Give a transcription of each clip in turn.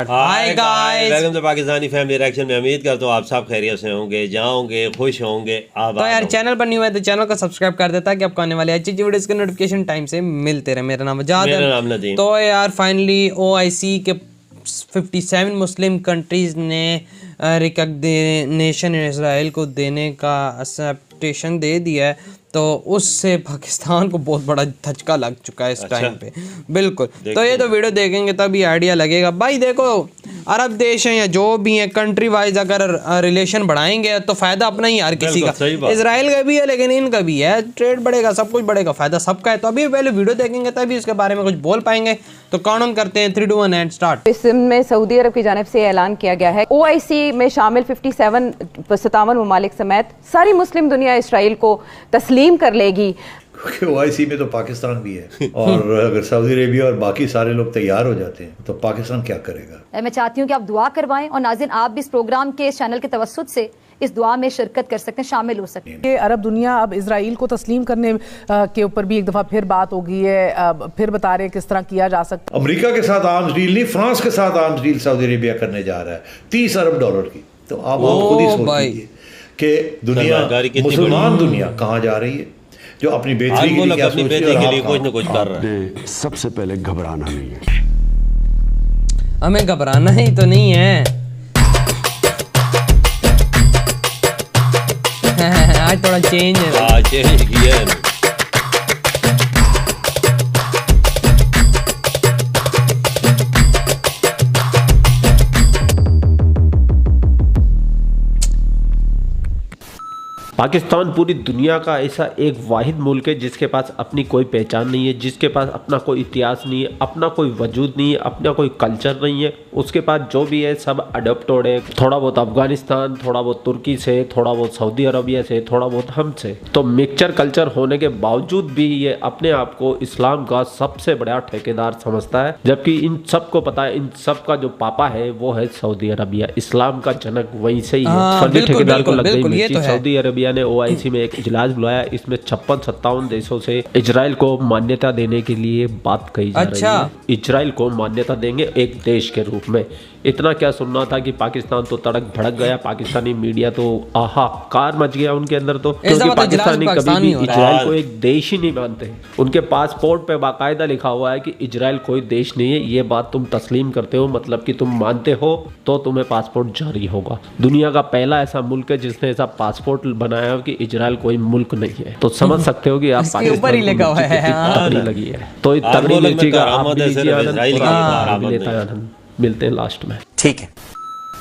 Hi guys, welcome to Pakistani family reaction में। उम्मीद करता हूँ आप सब खैरियत से होंगे, जाओगे खुश होंगे। तो यार चैनल पर न्यू है तो चैनल को सब्सक्राइब कर देता कि आपको आने वाले अच्छी अच्छी वीडियोस के नोटिफिकेशन टाइम से मिलते रहे। मेरा नाम आजाद है। मेरा नाम नदीम। तो यार फाइनली OIC के 57 मुस्लिम कंट्रीज ने रिकग्निशन इसराइल को देने का एक्सेप्टेशन दे दिया है। तो उससे पाकिस्तान को बहुत बड़ा धचका लग चुका है इस टाइम पे। बिल्कुल, तो ये तो वीडियो देखेंगे तभी आइडिया लगेगा। भाई देखो, अरब देश हैं या जो भी हैं, कंट्री वाइज अगर रिलेशन बढ़ाएंगे तो फायदा अपना ही हर किसी का। इसराइल का भी है लेकिन इनका भी है, ट्रेड बढ़ेगा, सब कुछ बढ़ेगा, फायदा सबका है। तो अभी पहले वीडियो देखेंगे तभी इसके बारे में कुछ बोल पाएंगे। तो काउंट ऑन करते हैं, 3 2 1 एंड स्टार्ट। इसमें सऊदी अरब की जानिब से ऐलान किया गया है OIC में शामिल 57 ममालिक समेत सारी मुस्लिम दुनिया इसराइल को तस्लीम कर लेगी। OIC में तो पाकिस्तान भी है और अगर सऊदी अरेबिया और बाकी सारे लोग तैयार हो जाते हैं तो पाकिस्तान क्या करेगा। मैं चाहती हूँ कि आप दुआ करवाएं और नाज़रीन आप भी इस प्रोग्राम के इस चैनल के तवस्सुत से इस दुआ में शिरकत कर सकते हैं, शामिल हो सकते हैं। कि अरब दुनिया अब इसराइल को तस्लीम करने के ऊपर भी एक दफ़ा फिर बात हो गई है। फिर बता रहे हैं किस तरह किया जा सकता। अमेरिका के साथ आर्म्स डील नहीं, फ्रांस के साथ आर्म्स डील सऊदी अरेबिया करने जा रहा है $30 अरब की। तो आप खुद ही सोच लीजिए कि दुनिया, मुसलमान दुनिया कहाँ जा रही है, जो अपनी बेहतरी के लिए कुछ न कुछ कर रहा है। सबसे पहले घबराना नहीं है, हमें घबराना ही तो नहीं है। आज थोड़ा चेंज है, चेंज किया है। पाकिस्तान पूरी दुनिया का ऐसा एक वाहिद मुल्क है जिसके पास अपनी कोई पहचान नहीं है, जिसके पास अपना कोई इतिहास नहीं है, अपना कोई वजूद नहीं है, अपना कोई कल्चर नहीं है। उसके पास जो भी है सब अडोप्टेड है, थोड़ा बहुत अफगानिस्तान, थोड़ा बहुत तुर्की से, थोड़ा बहुत सऊदी अरबिया से, थोड़ा बहुत हमसे। तो मिक्सचर कल्चर होने के बावजूद भी ये अपने आप को इस्लाम का सबसे बड़ा ठेकेदार समझता है, जबकि इन सबको पता है इन सब का जो पापा है वो है सऊदी अरबिया। इस्लाम का जनक वहीं से ही है। फर्जी ठेकेदार को लग गई। सऊदी अरबिया ने OIC में एक इजलास बुलाया। इसमें 56-57 देशों से इजराइल को मान्यता देने के लिए बात कही जा रही है। इजराइल को मान्यता देंगे एक देश के रूप में। इतना क्या सुनना था कि पाकिस्तान तो तड़क भड़क गया, पाकिस्तानी मीडिया तो आहाकार मच गया उनके अंदर। तो क्योंकि पाकिस्तानी कभी भी इजराइल को एक देश ही नहीं मानते। उनके पासपोर्ट पे बाकायदा लिखा हुआ है कि इजराइल कोई देश नहीं है। ये बात तुम तस्लीम करते हो, मतलब कि तुम मानते हो तो तुम्हें पासपोर्ट जारी होगा। दुनिया का पहला ऐसा मुल्क है जिसने ऐसा पासपोर्ट बनाया हो कि इजराइल कोई मुल्क नहीं है। तो समझ सकते हो कि आप पाकिस्तान लगी है। तो तगड़ी मिर्ची का आप मिलते हैं लास्ट में, ठीक है।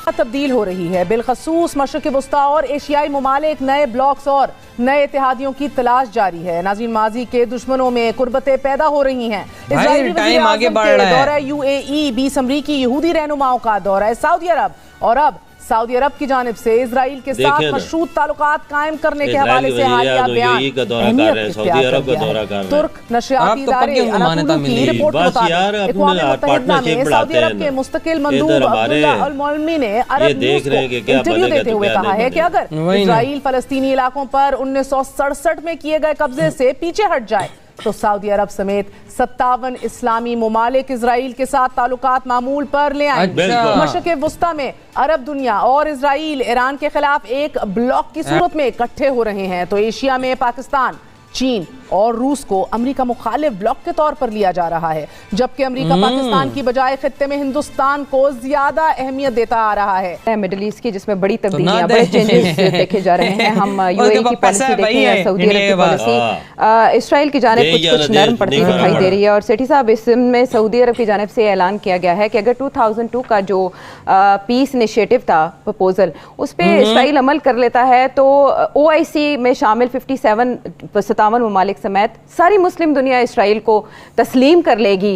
तब्दील हो रही है, बिलखसूस मशरिक़ वस्ता और एशियाई ममालिक नए ब्लॉक्स और नए इत्तेहादियों की तलाश जारी है। नाज़रीन, माजी के दुश्मनों में कुर्बतें पैदा हो रही हैं। इजरायली वज़ीर आज़म के दौरा UAE, 20 अमरीकी यहूदी रहनुमाओं का दौरा है सऊदी अरब, और अब सऊदी अरब की जानिब से इजराइल के साथ मशरूत ताल्लुकात कायम करने के हवाले से हालिया बयान तुर्क नशरियाती इदारे अनादोलू की रिपोर्ट के मुताबिक अक़वाम मुत्तहिदा में सऊदी अरब के मुस्तकिल मंदूब अब्दुल्ला अल मौलमी ने अरब न्यूज़ को इंटरव्यू देते हुए कहा है कि अगर इजराइल फलस्तीनी इलाकों पर 1967 में किए गए कब्जे से पीछे हट जाए तो सऊदी अरब समेत 57 इस्लामी ममालिक इजराइल के साथ ताल्लुकात मामूल पर ले आएंगे। मशरिक़ वस्ता में अरब दुनिया और इजराइल ईरान के खिलाफ एक ब्लॉक की सूरत में इकट्ठे हो रहे हैं। तो एशिया में पाकिस्तान, चीन और रूस को अमेरिका मुखालिफ ब्लॉक के तौर पर लिया जा रहा है, जबकि अमेरिका पाकिस्तान की बजाय खित्ते में हिंदुस्तान को ज्यादा अहमियत देता आ रहा है। मिडिल ईस्ट की जिसमें बड़ी तब्दीलियां, बड़े चेंजेस देखे जा रहे हैं। हम UAE की पॉलिसी देखें या सऊदी अरब की पॉलिसी, इसराइल की जानिब कुछ नरम पड़ती दिखाई दे रही है। और सेठी साहब, इसमें सऊदी अरब की जानिब से ऐलान किया गया है कि अगर 2002 का जो पीस इनिशिएटिव था, प्रपोजल, उस पर इसराइल अमल कर लेता है तो OIC में शामिल 57 ममालिक समेत सारी मुस्लिम दुनिया इसराइल को तस्लीम कर लेगी।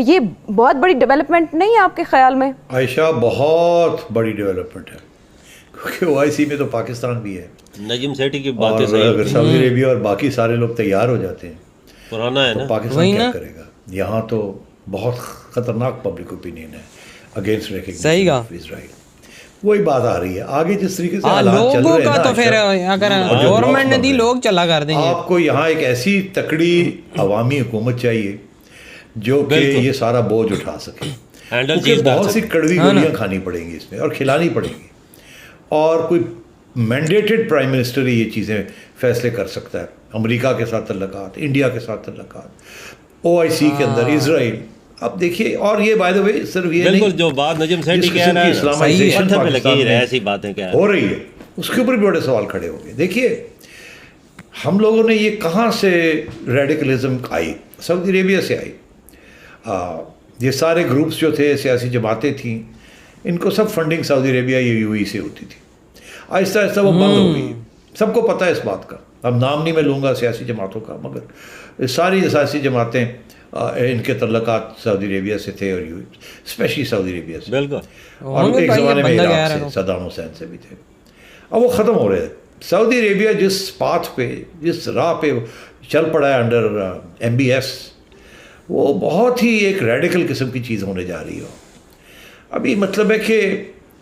ये बहुत बड़ी डेवलपमेंट नहीं है आपके ख्याल में? आयशा, बहुत बड़ी डेवलपमेंट है, क्योंकि OIC में तो पाकिस्तान भी है। नजीम सेठी की बातें सही। अगर सऊदी अरेबिया और बाकी सारे लोग तैयार हो जाते हैं पुराना है तो ना, पाकिस्तान क्या करेगा। यहाँ तो बहुत खतरनाक पब्लिक ओपिनियन है अगेंस्ट रिकग्निशन इजराइल। वही बात आ रही है आगे जिस तरीके से हालात चल रहे हैं, तो फिर अगर गवर्नमेंट ने दी लोग चला कर देंगे। आपको यहाँ एक ऐसी तकड़ी अवामी हुकूमत चाहिए जो कि ये सारा बोझ उठा सके। क्योंकि बहुत सी कड़वी गोलियां खानी पड़ेंगी इसमें और खिलानी पड़ेंगी, और कोई मैंडेटेड प्राइम मिनिस्टर ही ये चीज़ें फैसले कर सकता है। अमेरिका के साथ तल्लुकात, इंडिया के साथ तल्लुकात, OIC के अंदर इजराइल। अब देखिए, और ये बाय द वे सिर्फ ये बिल्कुल जो बात नजम सेठी कह रहा है, इस्लामाइजेशन पाकिस्तान में ऐसी बातें क्या हो रही है, उसके ऊपर भी बड़े सवाल खड़े होंगे। देखिए, हम लोगों ने ये कहाँ से रेडिकलिज्म आई, सऊदी अरेबिया से आई। ये सारे ग्रुप्स जो थे, सियासी जमातें थीं, इनको सब फंडिंग सऊदी अरेबिया या UAE से होती थी। आहिस्ता आहिस्ता वो बंद हो गई, सबको पता है इस बात का। अब नाम नहीं मैं लूँगा सियासी जमातों का, मगर सारी सियासी जमातें इनके तल्लुकात सऊदी अरेबिया से थे, और UAE स्पेशली सऊदी अरेबिया से। बिल्कुल। और एक ज़माने में इराक से, सद्दाम हुसैन से भी थे। अब वो ख़त्म हो रहे हैं। सऊदी अरेबिया जिस पाथ पे, जिस राह पे चल पड़ा है अंडर MBS, वो बहुत ही एक रेडिकल किस्म की चीज़ होने जा रही हो। अभी मतलब है कि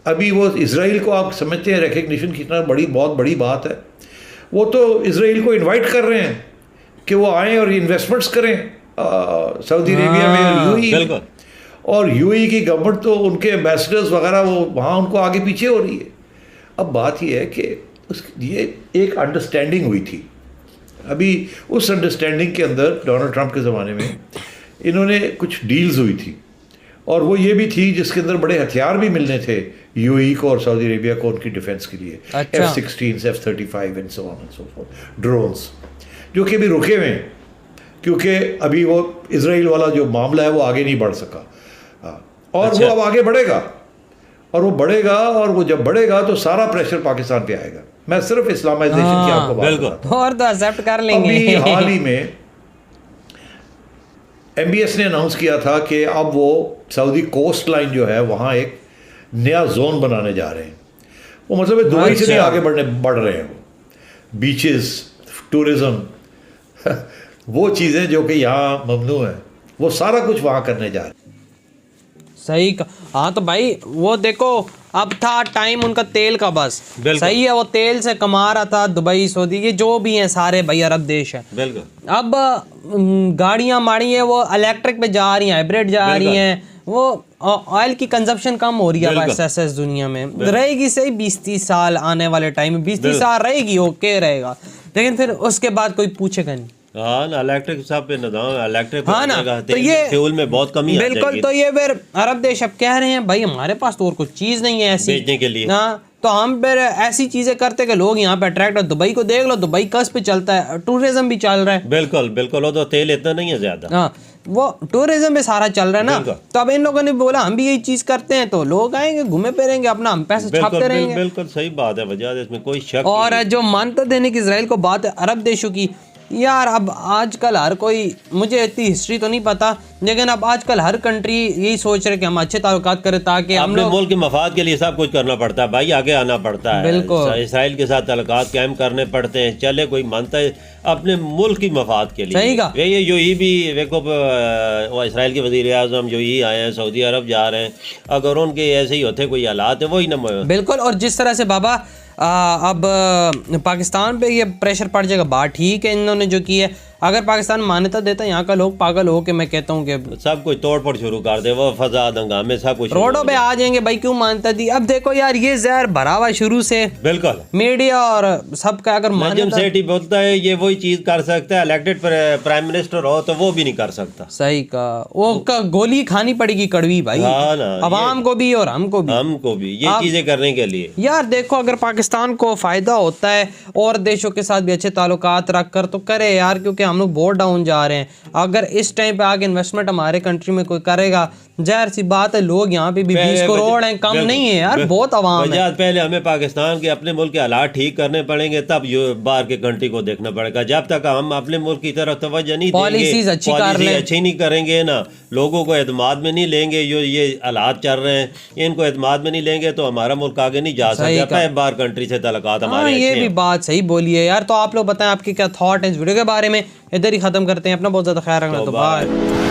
अभी वो इज़राइल को आप समझते हैं रिकग्निशन कितना बहुत बड़ी बात है। वो तो इज़राइल को इनवाइट कर रहे हैं कि वो आएँ और इन्वेस्टमेंट्स करें सऊदी अरेबिया में, UAE। और UAE की गवर्नमेंट तो उनके एम्बेसडर्स वगैरह वो वहाँ उनको आगे पीछे हो रही है। अब बात यह है कि ये एक अंडरस्टैंडिंग हुई थी। अभी उस अंडरस्टैंडिंग के अंदर डोनाल्ड ट्रंप के ज़माने में इन्होंने कुछ डील्स हुई थी, और वो ये भी थी जिसके अंदर बड़े हथियार भी मिलने थे UAE को और सऊदी अरेबिया को उनकी डिफेंस के लिए। F-16, F-35 and so on and so fourth, drones, जो कि अभी रुके हुए हैं क्योंकि अभी वो इजराइल वाला जो मामला है वो आगे नहीं बढ़ सका। और वो अब आगे बढ़ेगा, और वो बढ़ेगा, और वो जब बढ़ेगा तो सारा प्रेशर पाकिस्तान पे आएगा। मैं सिर्फ इस्लामाइजेशन की आपको बात बताता हूं। और तो एक्सेप्ट कर लेंगे। अभी हाल ही में MBS ने अनाउंस किया था कि अब वो सऊदी कोस्ट लाइन जो है वहाँ एक नया जोन बनाने जा रहे हैं। वो मतलब दुबई से भी आगे बढ़ रहे हैं। वो बीचेस, टूरिज्म, वो चीज़ें जो कि यहाँ ममनू है, वो सारा कुछ वहाँ करने जा रहे हैं। सही का। हाँ तो भाई वो देखो, अब था टाइम उनका तेल का, बस सही है, वो तेल से कमा रहा था। दुबई, सऊदी, ये जो भी हैं सारे भाई अरब देश हैं। बिल्कुल। अब गाड़ियाँ माड़ी हैं वो इलेक्ट्रिक पे जा रही हैं, हाइब्रिड जा रही हैं, वो ऑयल की कंजप्शन कम हो रही है बस इस दुनिया में। रहेगी सही 20-30 साल, आने वाले टाइम में 20-30 साल रहेगी, ओके रहेगा, लेकिन फिर उसके बाद कोई पूछेगा नहीं। हाँ ना, इलेक्ट्रिक सब पे निदान, इलेक्ट्रिक हाँ ना, तो ये फ्यूल में बहुत कमी बिल्कुल। तो ये फिर अरब देश अब कह रहे हैं भाई हमारे पास तो और कुछ चीज़ नहीं है ऐसी बेचने के लिए। हाँ, तो हम फिर ऐसी चीज़ें करते कि लोग यहाँ पे अट्रैक्ट हो। दुबई को देख लो, दुबई कस पे चलता है, टूरिज्म भी चल रहा है। बिल्कुल बिल्कुल, वो तो तेल इतना नहीं है ज़्यादा। हाँ, वो टूरिज्म पे सारा चल रहा है ना। तो अब इन लोगों ने बोला हम भी यही चीज़ करते हैं, तो लोग आएंगे, घूमे फिरेंगे, अपना हम पैसे छापते रहेंगे। बिल्कुल सही बात है, वजह इसमें कोई शक। और जो मानता देने की इजराइल को बात है अरब देशों की, यार अब आजकल हर कोई, मुझे इतनी हिस्ट्री तो नहीं पता, लेकिन अब आजकल हर कंट्री यही सोच रहे कि हम अच्छे ताल्लुकात करें ताकि हम लोग मुल्क के मफाद के लिए सब कुछ करना पड़ता है भाई, आगे आना पड़ता है। बिल्कुल, इसराइल के साथ ताल्लुकात कायम करने पड़ते हैं। चले कोई मानता है अपने मुल्क की मफाद के लिए। सही का। ये UAE भी देखो, इसराइल के वज़ीर आज़म UAE आए हैं, सऊदी अरब जा रहे हैं, अगर उनके ऐसे ही होते कोई हालात है वही ना। बिल्कुल। और जिस तरह से बाबा अब पाकिस्तान पे ये प्रेशर पड़ जाएगा, बात ठीक है इन्होंने जो की है। अगर पाकिस्तान मान्यता देता है, यहाँ का लोग पागल हो के मैं कहता हूँ कि सब कुछ तोड़ फोड़ शुरू कर दे, वो फसाद हंगामे सब कुछ रोडों पे आ जाएंगे भाई, क्यों मानता दी। अब देखो यार, ये जहर भरा हुआ शुरू से, बिल्कुल मीडिया और सबका। अगर नजम सेठी बोलता है ये वही चीज कर सकता है, इलेक्टेड प्राइम मिनिस्टर हो तो वो भी नहीं कर सकता। सही का, वो का गोली खानी पड़ेगी कड़वी भाई, अवाम को भी और हमको भी ये चीजें करने के लिए। यार देखो, अगर पाकिस्तान को फायदा होता है और देशों के साथ भी अच्छे ताल्लुकात रख कर तो करे यार, क्योंकि हम लोग बहुत डाउन जा रहे हैं। अगर इस टाइम पे आगे इन्वेस्टमेंट हमारे कंट्री में कोई करेगा, जाहिर सी बात है लोग यहाँ पे भी 20 करोड़ हैं, कम नहीं है यार, बहुत आवाम है। पहले हमें पाकिस्तान के अपने मुल्क के हालात ठीक करने पड़ेंगे, तब बाहर के कंट्री को देखना पड़ेगा। जब तक हम अपने मुल्क की तरफ तवज्जो नहीं देंगे, पॉलिसीज अच्छी नहीं करेंगे ना, लोगों को एतमाद में नहीं लेंगे, ये हालात चल रहे हैं इनको एतमाद में नहीं लेंगे तो हमारा मुल्क आगे नहीं जा सकता। बाहर कंट्री से तलकात हमारे। ये भी बात सही बोली है यार। तो आप लोग बताएं आपके क्या थॉट है इस वीडियो के बारे में। इधर ही खत्म करते हैं, अपना बहुत ज्यादा ख्याल रखना। तो बाय।